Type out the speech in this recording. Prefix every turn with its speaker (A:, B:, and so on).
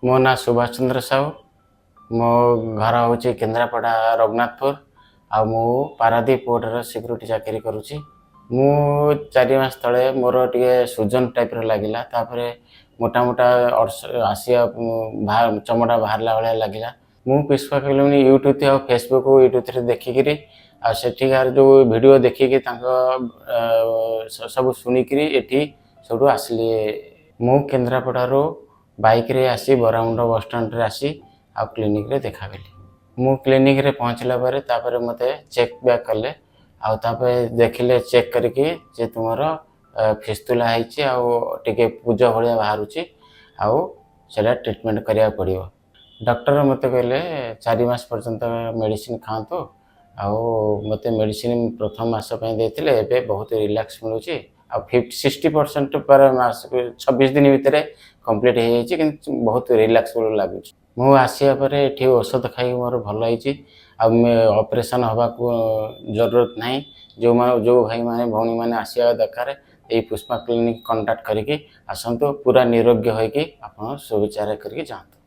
A: मो ना सुभाष चंद्र साहू। मो घर हूँ केन्द्रापड़ा रघुनाथपुर। आ मु पारादीप पोर्टर सिक्यूरीटी चाकरी करुँची। मु 4 मास तले मोर टे सुजन टाइप लगिला। तापर मोटा मोटा आसिया चमड़ा बाहरला भाया लगिला। मु पुष्पा फिल्म यूट्यूब और फेसबुक यूट्यूब देखिकी आठिकार जो वीडियो देखिकी सब शुणिकी एटी सब आसली। मु केन्द्रापड़ारू बाइक रे आसी बरामुंड बस स्टैंड रे आसी आ क्लिनिक रे देखाकली। मु क्लिनिक रे पहुँचला पर मते चेक बैक कले देखिले चेक करके जे तुमर फिस्तुला होइछि आ टिके पूज भलिया बाहरुछि आ सेटा ट्रीटमेंट करिया पड़िबो। डॉक्टर मते कहले 4 मास पर्यंत मेडिसिन खांतो आ मते मेडिसिन प्रथम मास पे देथिले। एबे बहुत रिलैक्स मिलुछि आ 60% पर मास 26 दिन भितर कंप्लीट हो जाइछि कि बहुत रिलैक्स लागुछि। मु आसिया पर एठी औषध खाई मोर भल होइछि आ ऑपरेशन हवा को जरूरत नहीं। जो भाई माने भौणी माने आसिया दरकार ए पुष्पा क्लिनिक कांटेक्ट करके आसंतु पूरा निरोग्य होइकि आपण सुविचार करके जातु।